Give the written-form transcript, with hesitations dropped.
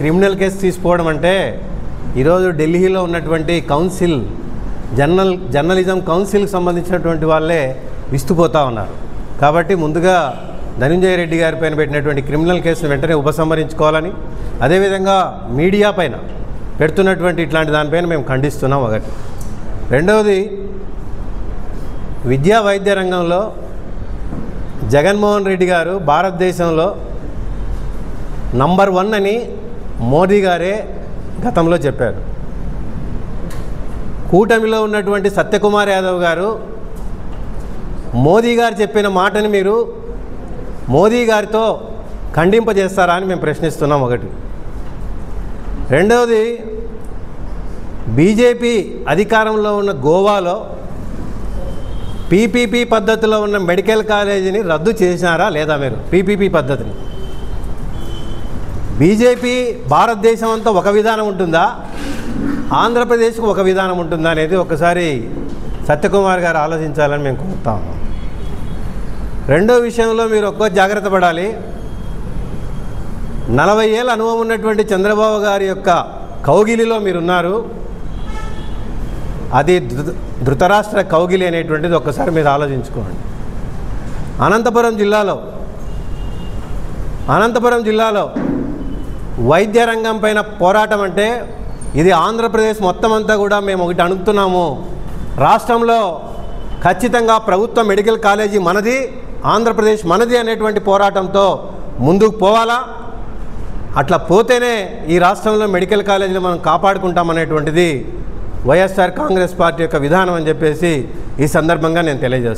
Criminal case తీసుకోవడం అంటే ఈరోజు ఢిల్లీలో ఉన్నటువంటి కౌన్సిల్ జర్నలిజం కౌన్సిల్కి సంబంధించినటువంటి వాళ్ళే విస్తుపోతూ ఉన్నారు. కాబట్టి ముందుగా ధనంజయ రెడ్డి గారి పైన పెట్టినటువంటి క్రిమినల్ కేసును వెంటనే ఉపసంహరించుకోవాలని, అదేవిధంగా మీడియా పైన పెడుతున్నటువంటి ఇట్లాంటి దానిపైన మేము ఖండిస్తున్నాం. ఒకటి. రెండవది, విద్యా వైద్య రంగంలో జగన్మోహన్ రెడ్డి గారు భారతదేశంలో నంబర్ 1 అని మోదీ గారే గతంలో చెప్పారు. కూటమిలో ఉన్నటువంటి సత్యకుమార్ యాదవ్ గారు మోదీ గారు చెప్పిన మాటని మీరు మోదీ గారితో ఖండింపజేస్తారా అని మేము ప్రశ్నిస్తున్నాం. ఒకటి. రెండవది, బీజేపీ అధికారంలో ఉన్న గోవాలో పీపీపీ పద్ధతిలో ఉన్న మెడికల్ కాలేజీని రద్దు చేసినారా లేదా? మీరు పీపీపీ పద్ధతిని, బీజేపీ భారతదేశం అంతా ఒక విధానం ఉంటుందా, ఆంధ్రప్రదేశ్కు ఒక విధానం ఉంటుందా అనేది ఒకసారి సత్యకుమార్ గారు ఆలోచించాలని మేము కోరుతా ఉన్నాం. రెండో విషయంలో మీరు ఒక్క జాగ్రత్త పడాలి. 40 ఏళ్ళ అనుభవం ఉన్నటువంటి చంద్రబాబు గారి యొక్క కౌగిలిలో మీరున్నారు. అది ధృతరాష్ట్ర కౌగిలి అనేటువంటిది ఒక్కసారి మీరు ఆలోచించుకోండి. అనంతపురం జిల్లాలో వైద్య రంగం పైన పోరాటం అంటే ఇది ఆంధ్రప్రదేశ్ మొత్తం అంతా కూడా మేము ఒకటి అడుగుతున్నాము. రాష్ట్రంలో ఖచ్చితంగా ప్రభుత్వ మెడికల్ కాలేజీ మనది, ఆంధ్రప్రదేశ్ మనది అనేటువంటి పోరాటంతో ముందుకు పోవాలా. అట్లా పోతేనే ఈ రాష్ట్రంలో మెడికల్ కాలేజీని మనం కాపాడుకుంటామనేటువంటిది వైఎస్ఆర్ కాంగ్రెస్ పార్టీ యొక్క విధానం అని చెప్పేసి ఈ సందర్భంగా నేను తెలియజేస్తాను.